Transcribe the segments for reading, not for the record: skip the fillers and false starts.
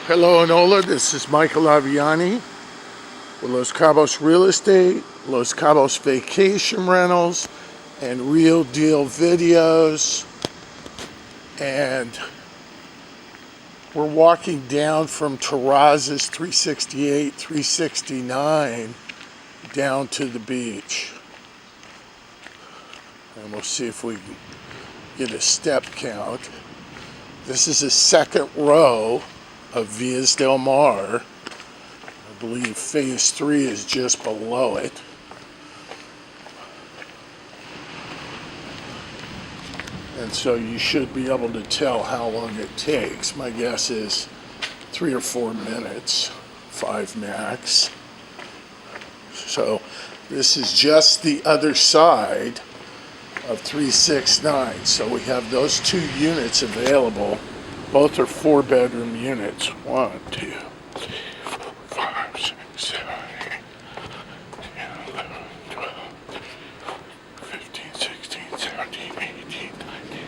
Hello, Enola. This is Michael Aviani with Los Cabos Real Estate, Los Cabos Vacation Rentals, and Real Deal Videos. And we're walking down from Terrazas 368, 369 down to the beach. And we'll see if we can get a step count. This is the second row of Villas del Mar. I believe phase 3 is just below it. And so you should be able to tell how long it takes. My guess is 3 or 4 minutes, 5 max. So this is just the other side of 369. So we have those 2 units available. Both are 4-bedroom units. 1, 2, 3, 4, 5, 6, 7, 8, 10, 11, 12, 15, 16, 17, 18, 19,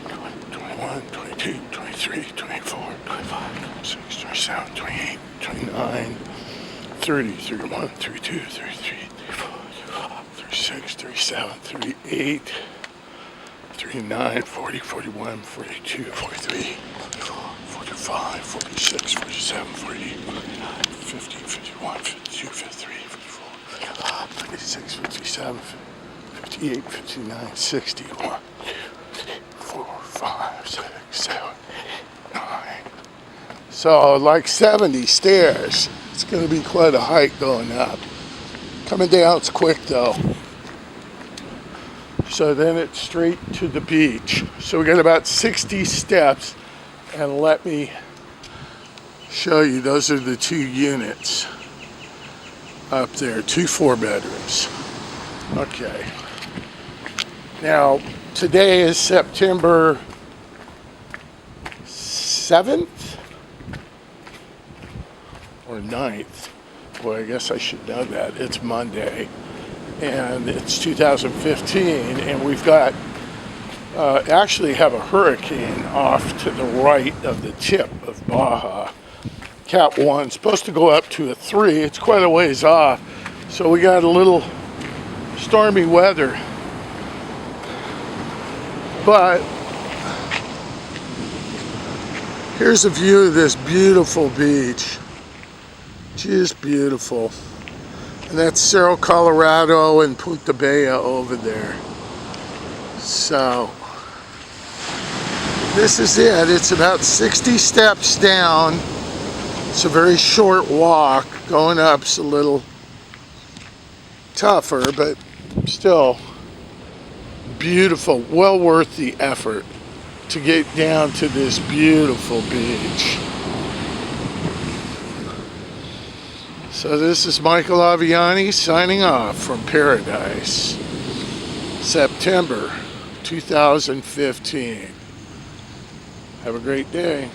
20, 21, 22, 23, 24, 25, 26, 27, 28, 29, 30, 31, 32, 33, 34, 35, 36, 37, 38, 39, 40, 41, 42, 43, 44, 45, 46, 47, 48, 49, 50, 51, 52, 53, 54, 55, 56, 57, 58, 59, 60, 1, 2, 3, 4, 5, 6, 7, 8, 9. So like 70 stairs. It's going to be quite a hike going up. Coming down, it's quick though. So then it's straight to the beach. So we got about 60 steps, and let me show you, those are the 2 units up there, 2 4-bedrooms. Okay. Now, today is September 7th or 9th. Boy, I guess I should know that. It's Monday. And it's 2015, and we've got actually have a hurricane off to the right of the tip of Baja. Cat 1, supposed to go up to a 3. It's quite a ways off, so we got a little stormy weather. But here's a view of this beautiful beach. Just beautiful. And that's Cerro Colorado and Punta Bella over there. So this is it. It's about 60 steps down. It's a very short walk. Going up's a little tougher, but still beautiful. Well worth the effort to get down to this beautiful beach. So this is Michael Aviani signing off from Paradise, September 2015. Have a great day.